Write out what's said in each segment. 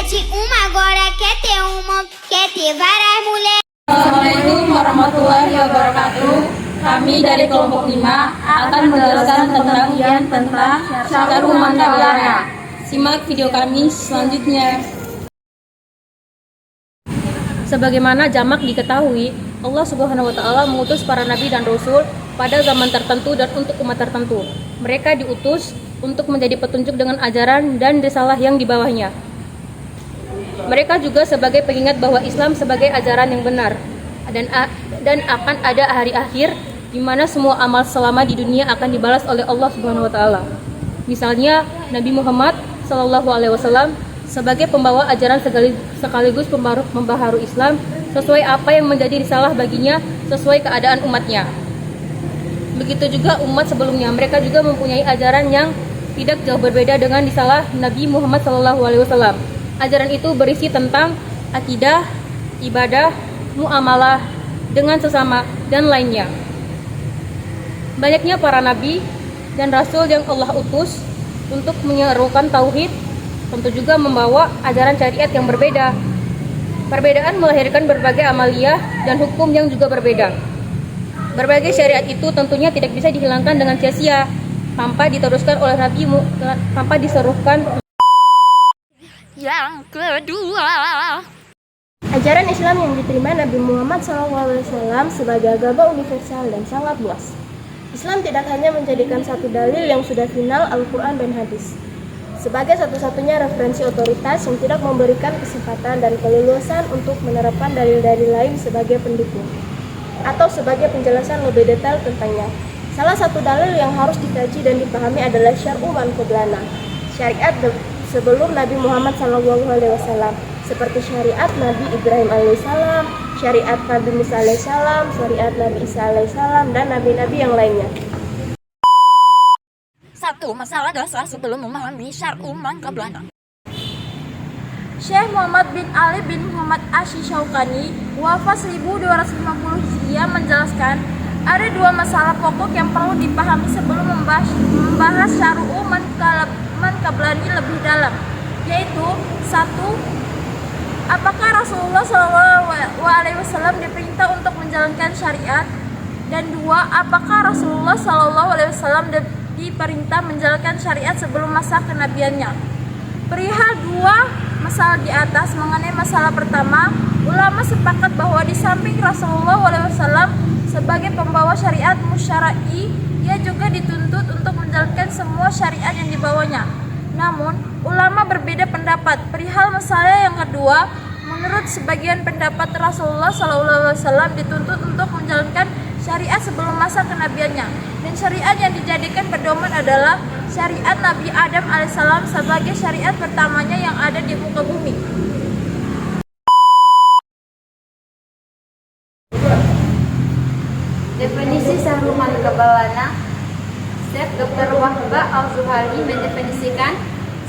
de uma, agora quer ter uma, quer ter várias mulheres. Assalamualaikum warahmatullahi wabarakatuh. Kami dari kelompok 5 akan menjelaskan tentang Syahrul Man Qablana. Simak video kami selanjutnya. Sebagaimana jamak diketahui, Allah Subhanahu wa taala mengutus para nabi dan rasul pada zaman tertentu dan untuk umat tertentu. Mereka diutus untuk menjadi petunjuk dengan ajaran dan risalah yang di bawahnya. Mereka juga sebagai pengingat bahwa Islam sebagai ajaran yang benar dan akan ada hari akhir di mana semua amal selama di dunia akan dibalas oleh Allah Subhanahu wa taala. Misalnya Nabi Muhammad SAW sebagai pembawa ajaran sekaligus pembaharu Islam sesuai apa yang menjadi risalah baginya sesuai keadaan umatnya. Begitu juga umat sebelumnya, mereka juga mempunyai ajaran yang tidak jauh berbeda dengan risalah Nabi Muhammad SAW. Ajaran itu berisi tentang akidah, ibadah, muamalah dengan sesama, dan lainnya. Banyaknya para nabi dan rasul yang Allah utus untuk menyerukan tauhid, tentu juga membawa ajaran syariat yang berbeda. Perbedaan melahirkan berbagai amaliyah dan hukum yang juga berbeda. Berbagai syariat itu tentunya tidak bisa dihilangkan dengan sia-sia tanpa diteruskan oleh Nabi, tanpa diserukan. Yang kedua, ajaran Islam yang diterima Nabi Muhammad SAW sebagai agama universal dan sangat luas. Islam tidak hanya menjadikan satu dalil yang sudah final, Al-Quran dan hadis, sebagai satu-satunya referensi otoritas yang tidak memberikan kesempatan dan keleluasan untuk menerapkan dalil-dalil lain sebagai pendukung atau sebagai penjelasan lebih detail tentangnya. Salah satu dalil yang harus dikaji dan dipahami adalah Syahrul Man Qablana, syariat sebelum Nabi Muhammad SAW, seperti syariat Nabi Ibrahim alaihissalam, syariat Nabi Musa alaihissalam, syariat Nabi Isa alaihissalam, dan nabi-nabi yang lainnya. satu masalah dasar sebelum memahami Syahrul Man Qablana. Syekh Muhammad bin Ali bin Muhammad Asy-Syaukani wafat 1250 Hijriah menjelaskan ada dua masalah pokok yang perlu dipahami sebelum membahas Syahrul Man Qablani lebih dalam, yaitu satu, apakah Rasulullah SAW diperintah untuk menjalankan syariat, dan dua, apakah Rasulullah SAW diperintah menjalankan syariat sebelum masa kenabiannya. Perihal dua masalah di atas, mengenai masalah pertama, ulama sepakat bahwa di samping Rasulullah SAW sebagai pembawa syariat musyara'i, ia juga dituntut untuk menjalankan semua syariat yang dibawanya. Namun, ulama berbeda pendapat perihal masalah yang kedua. Menurut sebagian pendapat, Rasulullah SAW dituntut untuk menjalankan syariat sebelum masa kenabiannya, dan syariat yang dijadikan pedoman adalah syariat Nabi Adam alaihissalam sebagai syariat pertamanya yang ada di muka bumi. Definisi Syahrul Man Qablana. Syekh Dr. Wahba Al-Zuhali mendefinisikan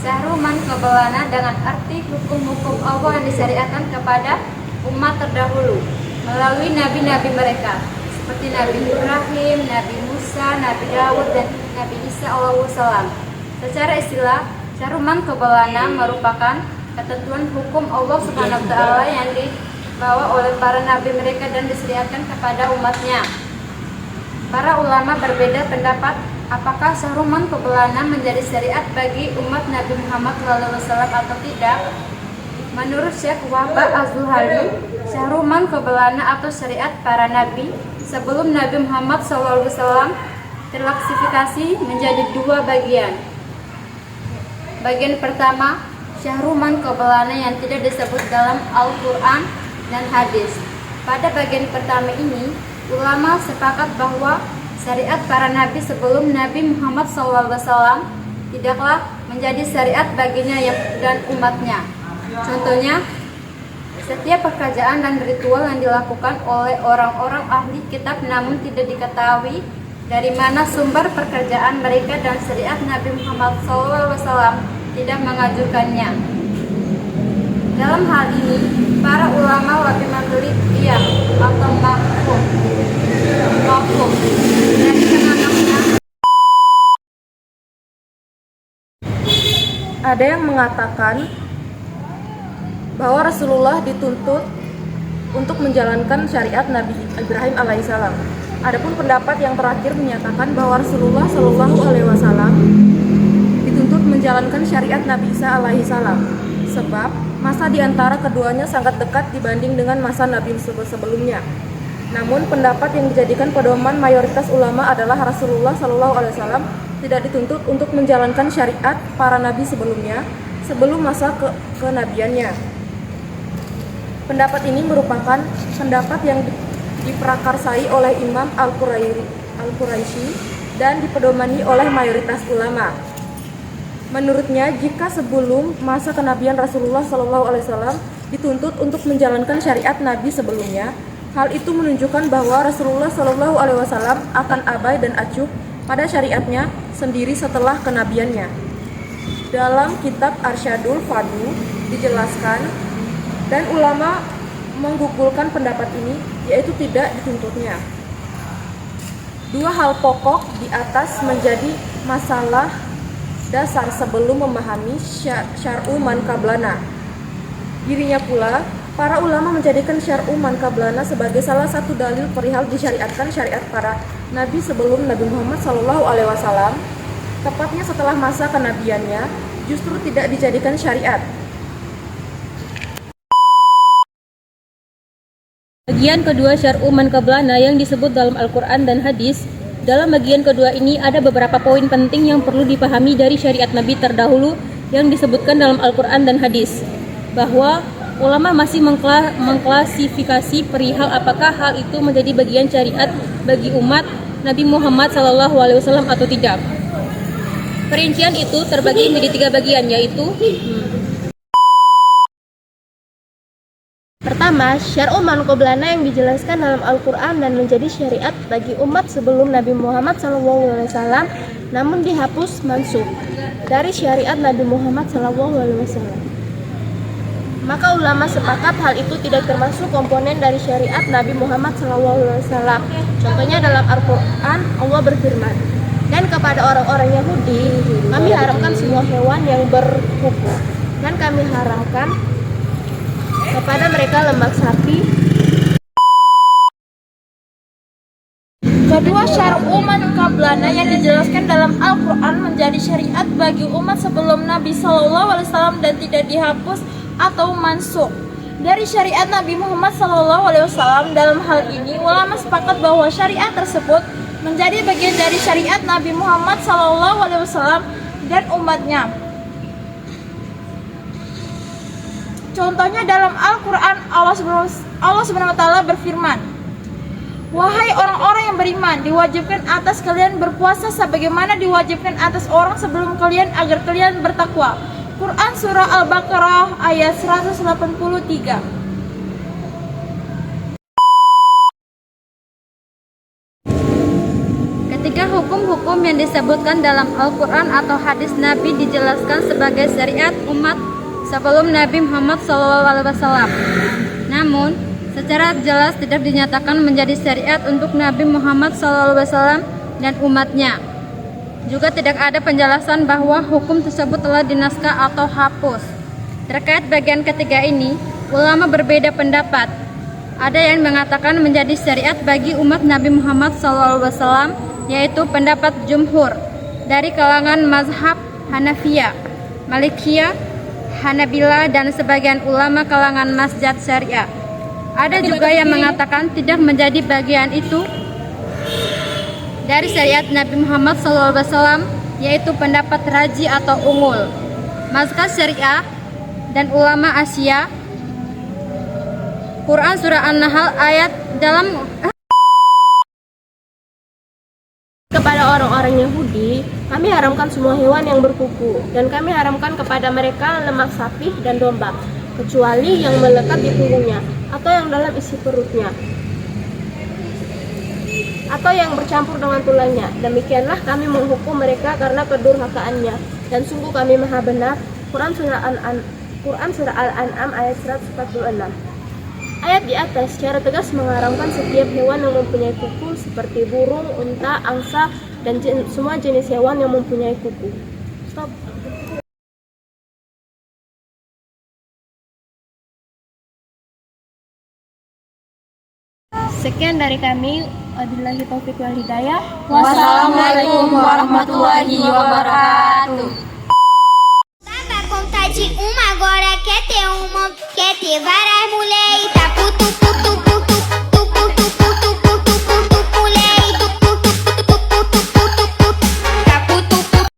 Syahrul Man Qablana dengan arti hukum-hukum Allah yang disyariatkan kepada umat terdahulu melalui nabi-nabi mereka seperti Nabi Ibrahim, Nabi Musa, Nabi Daud, dan Nabi Isa alaihissalam. Secara istilah, Syahrul Man Qablana merupakan ketentuan hukum Allah Subhanahu wa taala yang dibawa oleh para nabi mereka dan disyariatkan kepada umatnya. Para ulama berbeda pendapat apakah Syahrul Man Qablana menjadi syariat bagi umat Nabi Muhammad SAW atau tidak. Menurut Syekh Wahba Az-Zuhali, Syahrul Man Qablana atau syariat para nabi sebelum Nabi Muhammad SAW terklasifikasi menjadi dua bagian. Bagian pertama, Syahrul Man Qablana yang tidak disebut dalam Al-Quran dan hadis. Pada bagian pertama ini, ulama sepakat bahwa syariat para nabi sebelum Nabi Muhammad SAW tidaklah menjadi syariat baginya dan umatnya. Contohnya, setiap pekerjaan dan ritual yang dilakukan oleh orang-orang ahli kitab namun tidak diketahui dari mana sumber pekerjaan mereka, dan syariat Nabi Muhammad SAW tidak mengajukannya. Dalam hal ini, para ulama lebih memilih diam atau mafhum. Ada yang mengatakan bahwa Rasulullah dituntut untuk menjalankan syariat Nabi Ibrahim alaihissalam. Adapun pendapat yang terakhir menyatakan bahwa Rasulullah Shallallahu Alaihi Wasallam dituntut menjalankan syariat Nabi Isa alaihissalam, sebab masa di antara keduanya sangat dekat dibanding dengan masa Nabi sebelumnya. Namun pendapat yang dijadikan pedoman mayoritas ulama adalah Rasulullah Shallallahu Alaihi Wasallam tidak dituntut untuk menjalankan syariat para nabi sebelumnya sebelum masa kenabiannya. Pendapat ini merupakan pendapat yang diprakarsai oleh Imam Al-Quraisy dan dipedomani oleh mayoritas ulama. Menurutnya, jika sebelum masa kenabian Rasulullah SAW dituntut untuk menjalankan syariat Nabi sebelumnya, hal itu menunjukkan bahwa Rasulullah SAW akan abai dan acuh pada syariatnya sendiri setelah kenabiannya. Dalam kitab Arsyadul Fadu dijelaskan, dan ulama menggugurkan pendapat ini, yaitu tidak dituntutnya. Dua hal pokok di atas menjadi masalah dasar sebelum memahami syar'u man qablana. Dirinya pula, para ulama menjadikan syar'u man qablana sebagai salah satu dalil perihal disyariatkan syariat para nabi sebelum Nabi Muhammad SAW, tepatnya setelah masa kenabiannya, justru tidak dijadikan syariat. Bagian kedua syar'u man qablana yang disebut dalam Al-Quran dan hadis. Dalam bagian kedua ini ada beberapa poin penting yang perlu dipahami dari syariat Nabi terdahulu yang disebutkan dalam Al-Quran dan hadis, bahwa ulama masih mengklasifikasi perihal apakah hal itu menjadi bagian syariat bagi umat Nabi Muhammad SAW atau tidak. Perincian itu terbagi menjadi 3 bagian, yaitu Pertama, syar'u man qablana yang dijelaskan dalam Al-Quran dan menjadi syariat bagi umat sebelum Nabi Muhammad SAW, namun dihapus mansukh dari syariat Nabi Muhammad SAW. Maka ulama sepakat hal itu tidak termasuk komponen dari syariat Nabi Muhammad SAW. Contohnya dalam Al-Quran, Allah berfirman, dan kepada orang-orang Yahudi, kami haramkan semua hewan yang berkuku, dan kami haramkan kepada mereka lemak sapi. Kedua, syar'u man qablana yang dijelaskan dalam Al-Quran menjadi syariat bagi umat sebelum Nabi SAW dan tidak dihapus atau mansukh dari syariat Nabi Muhammad SAW. Dalam hal ini, ulama sepakat bahwa syariat tersebut menjadi bagian dari syariat Nabi Muhammad SAW dan umatnya. Contohnya dalam Al-Quran, Allah Subhanahu wa Ta'ala berfirman, wahai orang-orang yang beriman, diwajibkan atas kalian berpuasa sebagaimana diwajibkan atas orang sebelum kalian agar kalian bertakwa. Quran Surah Al-Baqarah ayat 183. Ketika hukum-hukum yang disebutkan dalam Al-Quran atau hadis Nabi dijelaskan sebagai syariat umat sebelum Nabi Muhammad SAW, namun secara jelas tidak dinyatakan menjadi syariat untuk Nabi Muhammad SAW dan umatnya. Juga tidak ada penjelasan bahwa hukum tersebut telah dinaskah atau hapus. Terkait bagian ketiga ini, ulama berbeda pendapat. Ada yang mengatakan menjadi syariat bagi umat Nabi Muhammad SAW, yaitu pendapat jumhur dari kalangan mazhab Hanafiyah, Malikiyah, Hanabila, dan sebagian ulama kalangan Masjid Syariah. Ada juga yang mengatakan tidak menjadi bagian itu dari syariat Nabi Muhammad SAW, yaitu pendapat Raji atau Unggul, Mazhab Syariah, dan ulama Asia. Quran Surah An-Nahl ayat dalam Kepada orang-orang Yahudi, kami haramkan semua hewan yang berkuku, dan kami haramkan kepada mereka lemak sapi dan domba, kecuali yang melekat di punggungnya, atau yang dalam isi perutnya, atau yang bercampur dengan tulangnya. Demikianlah kami menghukum mereka karena kedurhakaannya, dan sungguh kami maha benar. Quran Surah Al-An'am ayat 146. Ayat di atas secara tegas mengharamkan setiap hewan yang mempunyai kuku seperti burung, unta, angsa, dan semua jenis hewan yang mempunyai kuku. Stop. Sekian dari kami. Wabillahi taufiq wal hidayah. Wassalamualaikum warahmatullahi wabarakatuh. Baba com tá de uma, agora quer ter uma, quer ter várias mulheres.